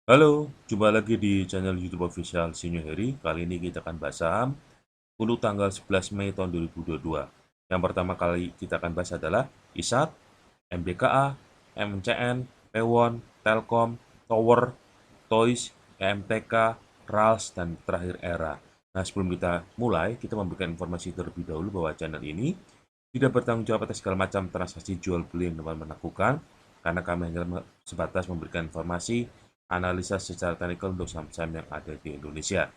Halo, jumpa lagi di channel YouTube official Sinyo Heri. Kali ini kita akan bahas saham untuk tanggal 11 Mei tahun 2022. Yang pertama kali kita akan bahas adalah ISAT, MBKA, MCN, Pewon, Telkom, Tower, Toys, EMTK, RALS, dan terakhir ERA. Nah, sebelum kita mulai, kita memberikan informasi terlebih dahulu bahwa channel ini tidak bertanggung jawab atas segala macam transaksi jual beli yang teman-teman lakukan, karena kami hanya sebatas memberikan informasi analisa secara teknikal untuk saham-saham yang ada di Indonesia.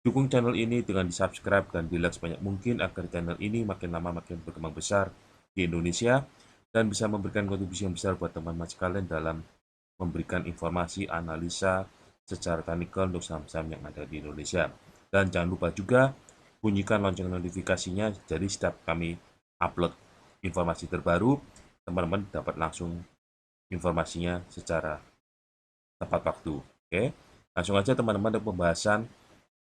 Dukung channel ini dengan di-subscribe dan di-like sebanyak mungkin agar channel ini makin lama makin berkembang besar di Indonesia dan bisa memberikan kontribusi yang besar buat teman-teman sekalian dalam memberikan informasi analisa secara teknikal untuk saham-saham yang ada di Indonesia. Dan jangan lupa juga bunyikan lonceng notifikasinya, jadi setiap kami upload informasi terbaru, teman-teman dapat langsung informasinya secara tepat waktu. Oke, langsung aja teman-teman untuk pembahasan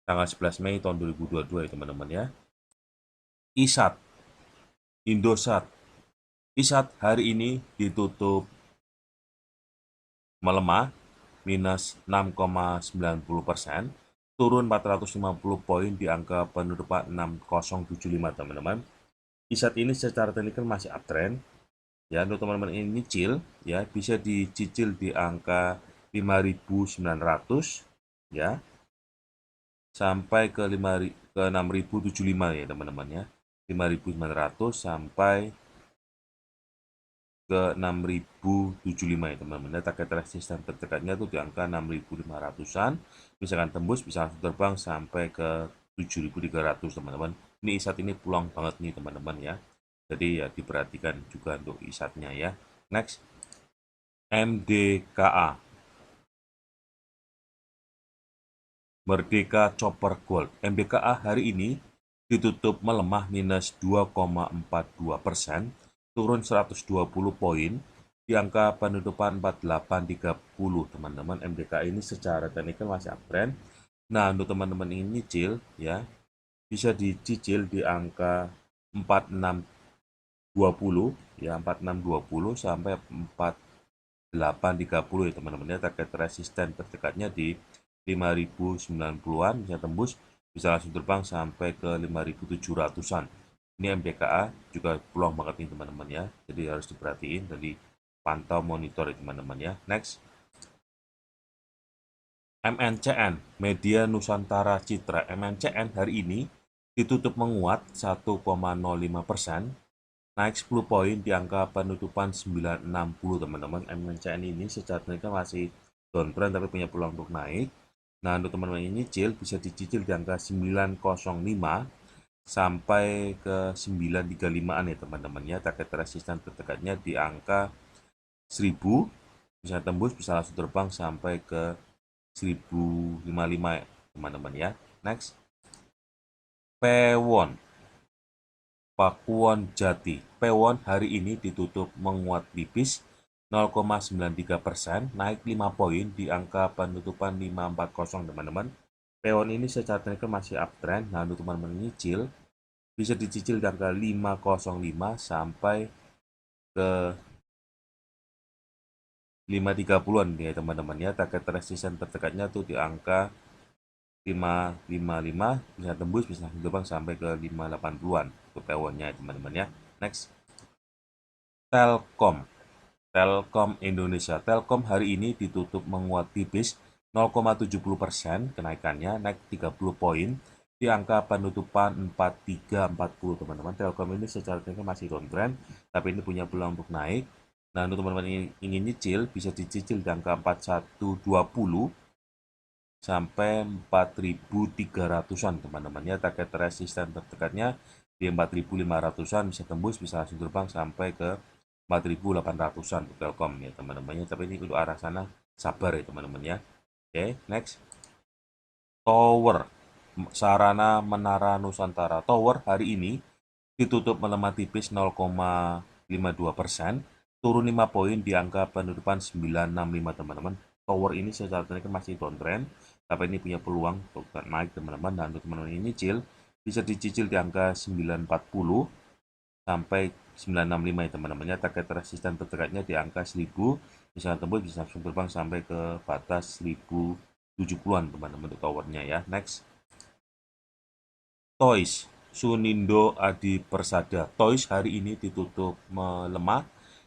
tanggal 11 Mei tahun 2022 ya teman-teman ya. ISAT, Indosat. ISAT hari ini ditutup melemah minus 6,90%, turun 450 poin di angka penutupan 6075 teman-teman. ISAT ini secara teknikal masih uptrend. Ya, untuk teman-teman ini nyicil ya bisa dicicil di angka 5.900 ya sampai ke 6.075 ya teman-teman ya. 5.900 sampai ke 6.075 ya teman-teman. Target resisten terdekatnya tuh di angka 6.500-an. Misalkan tembus bisa langsung terbang sampai ke 7.300 teman-teman. Ini ISAT ini peluang banget nih teman-teman ya. Jadi ya diperhatikan juga untuk ISAT-nya ya. Next, MDKA. Merdeka Copper Gold. MDKA hari ini ditutup melemah minus 2,42%, turun 120 poin di angka penutupan 4830 teman-teman. MDKA ini secara teknikal masih uptrend. Nah, untuk teman-teman ini nyicil ya, bisa dicicil di angka 4620 ya, 4620 sampai 4830 ya teman-teman ya. Target resisten terdekatnya di 5.090-an, bisa tembus, bisa langsung terbang sampai ke 5.700-an. Ini MDKA juga peluang banget nih teman-teman ya, jadi harus diperhatiin dari pantau monitor ya teman-teman ya. Next, MNCN, Media Nusantara Citra. MNCN hari ini ditutup menguat 1,05%, naik 10 poin di angka penutupan 960 teman-teman. MNCN ini secara teknikal masih downtrend tapi punya peluang untuk naik. Nah, untuk teman-teman ini nyicil bisa dicicil di angka 905 sampai ke 935-an ya teman-teman ya. Target resisten terdekatnya di angka 1000, bisa tembus, bisa langsung terbang sampai ke 1055 ya teman-teman ya. Next, Pewon. Pakuwon Jati. Pewon hari ini ditutup menguat tipis 0,93%, naik 5 poin di angka penutupan 540 teman-teman. Pewon ini secara teknikal masih uptrend. Nah, untuk teman-teman nyicil bisa dicicil di angka 505 sampai ke 530-an ya teman-teman ya. Target resisten terdekatnya tuh di angka 555, bisa tembus, bisa terbang sampai ke 580-an untuk pewonnya teman-teman ya. Next, Telkom. Telkom Indonesia. Telkom hari ini ditutup menguat tipis 0,70%, kenaikannya naik 30 poin di angka penutupan 4340 teman-teman. Telkom ini secara teknikal masih downtrend, tapi ini punya peluang untuk naik. Nah, untuk teman-teman ingin nyicil bisa dicicil di angka 4120 sampai 4.300-an teman-teman ya. Target resisten terdekatnya di 4.500-an, bisa tembus, bisa langsung terbang sampai ke 4.800-an untuk Telkom ya teman-teman. Tapi ini untuk arah sana sabar ya teman-teman ya. Oke, next. Tower, Sarana Menara Nusantara. Tower hari ini ditutup melemah tipis 0,52%, turun 5 poin di angka penutupan 965 teman-teman. Tower ini secara teknikal masih downtrend, tapi ini punya peluang untuk naik teman-teman. Dan untuk teman-teman ini nyicil bisa dicicil di angka 940 sampai 965 ya teman-teman. Target resisten terdekatnya di angka 1000, bisa tembus, bisa langsung terbang sampai ke batas 1070-an teman-teman untuk towernya ya. Next. Toys, Sunindo Adi Persada. Toys hari ini ditutup melemah,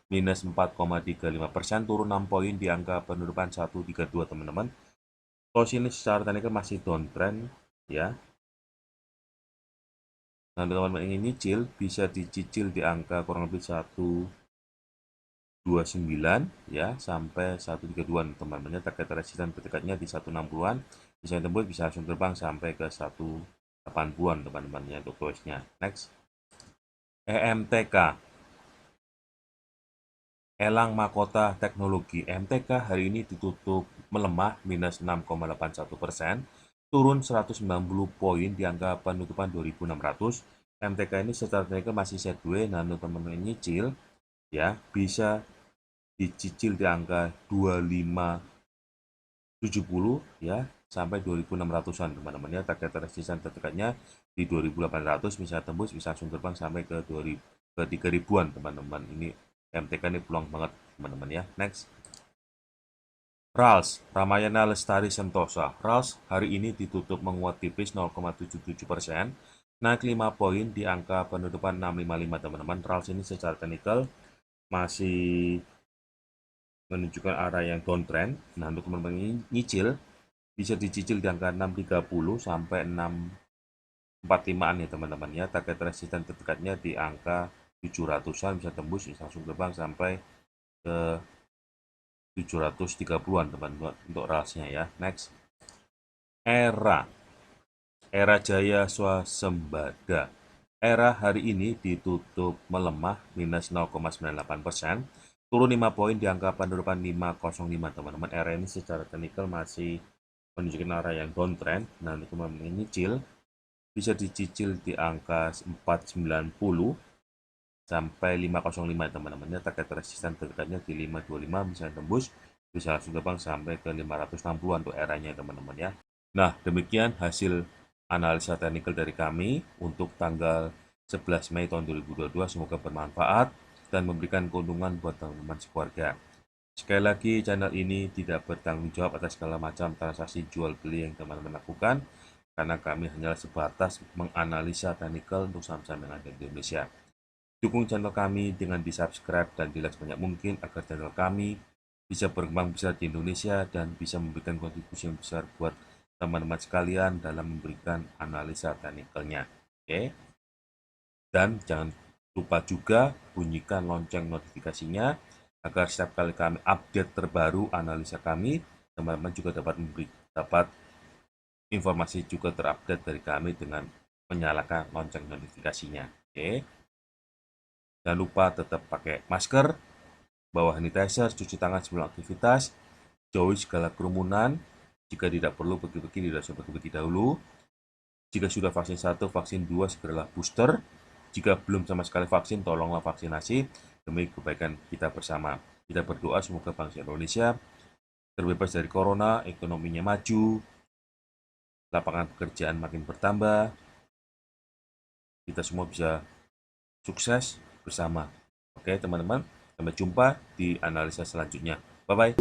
minus 4,35%, turun 6 poin di angka penutupan 132 teman-teman. Toys ini secara teknikal masih downtrend ya. Nah, teman-teman ingin nyicil, bisa dicicil di angka kurang lebih 129 ya sampai 132 teman-teman. Target resisten terdekatnya di 160-an, bisa tembus, bisa langsung terbang sampai ke 180-an teman-teman ya untuk Toys-nya. Next. EMTK, Elang Makota Teknologi. EMTK hari ini ditutup melemah, minus 6,81%, turun 190 poin di angka penutupan 2.600. EMTK ini secara teknikal masih sideways, nah untuk teman-teman nyicil ya bisa dicicil di angka 2570 ya sampai 2.600-an teman-teman ya. Target resisten terdekatnya di 2.800, bisa tembus, bisa langsung terbang sampai ke 3.000-an teman-teman. Ini MTK ini peluang banget teman-teman ya. Next. RALS, Ramayana Lestari Sentosa. RALS hari ini ditutup menguat tipis 0,77%, naik 5 poin di angka penutupan 655 teman-teman. RALS ini secara teknikal masih menunjukkan arah yang downtrend. Nah, untuk teman-teman nyicil, bisa dicicil di angka 630 sampai 645-an ya teman-teman ya. Target resisten terdekatnya di angka 700-an, bisa tembus, bisa langsung terbang sampai ke 730-an teman-teman untuk RALS-nya ya. Next. Era Jaya Swasembada. Era hari ini ditutup melemah, minus 0,98%, turun 5 poin di angka penutupan 505 teman-teman. Era ini secara teknikal masih menunjukkan arah yang downtrend. Nah, untuk teman-teman nyicil, bisa dicicil di angka 490 sampai 505 teman-teman. Target resisten terdekatnya di 525, bisa tembus, bisa langsung terbang sampai ke 560-an untuk eranya teman-teman ya. Nah, demikian hasil analisa teknikal dari kami untuk tanggal 11 Mei tahun 2022. Semoga bermanfaat dan memberikan keuntungan buat teman-teman sekeluarga. Sekali lagi, channel ini tidak bertanggung jawab atas segala macam transaksi jual beli yang teman-teman lakukan, karena kami hanyalah sebatas menganalisa teknikal untuk saham-saham yang ada di Indonesia. Dukung channel kami dengan di-subscribe dan di-like sebanyak mungkin agar channel kami bisa berkembang besar di Indonesia dan bisa memberikan kontribusi yang besar buat teman-teman sekalian dalam memberikan analisa teknikalnya. Oke. Dan jangan lupa juga bunyikan lonceng notifikasinya agar setiap kali kami update terbaru analisa kami, teman-teman juga dapat informasi juga terupdate dari kami dengan menyalakan lonceng notifikasinya. Oke. Jangan lupa tetap pakai masker, bawa sanitizer, cuci tangan sebelum aktivitas, jauhi segala kerumunan. Jika tidak perlu pergi-pergi, tidak usah pergi-pergi dahulu. Jika sudah vaksin 1, vaksin 2, segeralah booster. Jika belum sama sekali vaksin, tolonglah vaksinasi demi kebaikan kita bersama. Kita berdoa semoga bangsa Indonesia terbebas dari corona, ekonominya maju, lapangan pekerjaan makin bertambah, kita semua bisa sukses bersama. Oke teman-teman, sampai jumpa di analisa selanjutnya. Bye-bye.